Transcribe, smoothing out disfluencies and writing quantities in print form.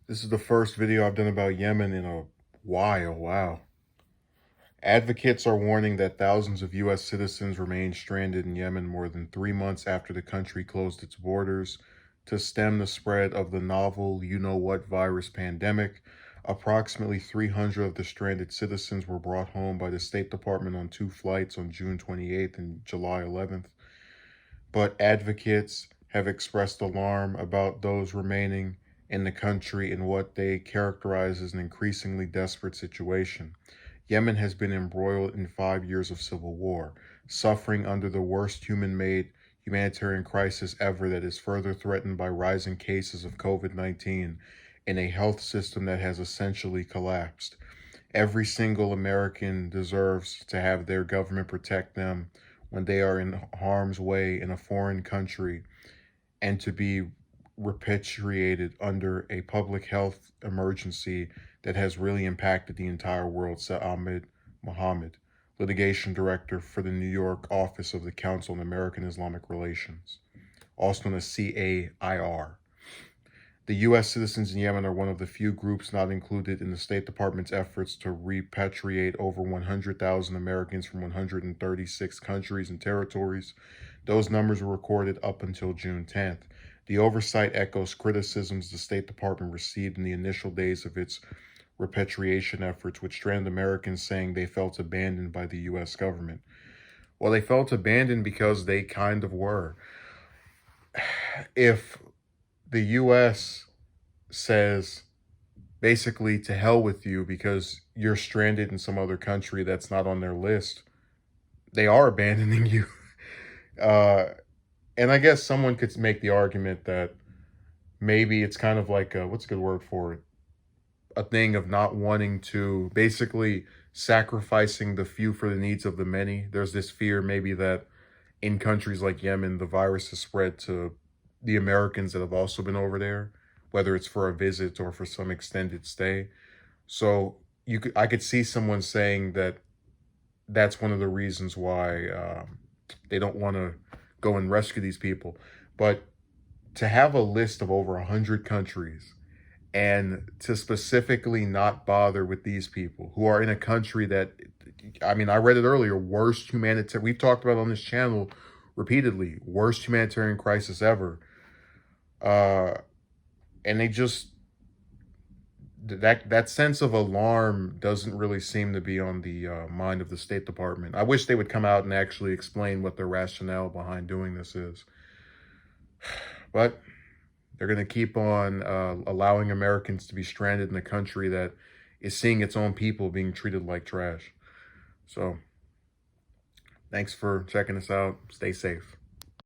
This is the first video I've done about Yemen in a while. Wow. Advocates are warning that thousands of U.S. citizens remain stranded in Yemen more than 3 months after the country closed its borders to stem the spread of the novel you-know-what virus pandemic. Approximately 300 of the stranded citizens were brought home by the State Department on two flights on June 28th and July 11th. But advocates have expressed alarm about those remaining in the country in what they characterize as an increasingly desperate situation. Yemen has been embroiled in 5 years of civil war, suffering under the worst human-made humanitarian crisis ever that is further threatened by rising cases of COVID-19 in a health system that has essentially collapsed. Every single American deserves to have their government protect them when they are in harm's way in a foreign country and to be repatriated under a public health emergency that has really impacted the entire world, said Ahmed Mohammed, litigation director for the New York office of the Council on American Islamic Relations, also known as CAIR. The U.S. citizens in Yemen are one of the few groups not included in the State Department's efforts to repatriate over 100,000 Americans from 136 countries and territories. Those numbers were recorded up until June 10th. The oversight echoes criticisms the State Department received in the initial days of its repatriation efforts, with stranded Americans saying they felt abandoned by the U.S. government. Well, they felt abandoned because they kind of were. If the U.S. says basically to hell with you because you're stranded in some other country that's not on their list, they are abandoning you. And I guess someone could make the argument that maybe it's kind of like what's a good word for it? A thing of not wanting to, basically sacrificing the few for the needs of the many. There's this fear maybe that in countries like Yemen, the virus has spread to the Americans that have also been over there, whether it's for a visit or for some extended stay. So I could see someone saying that that's one of the reasons why they don't want to go and rescue these people. But to have a list of over 100 countries and to specifically not bother with these people who are in a country that, I mean, I read it earlier, worst humanitarian, we've talked about on this channel repeatedly, worst humanitarian crisis ever. And they just, that sense of alarm doesn't really seem to be on the mind of the State Department. I wish they would come out and actually explain what their rationale behind doing this is. But they're going to keep on allowing Americans to be stranded in a country that is seeing its own people being treated like trash. So, thanks for checking us out. Stay safe.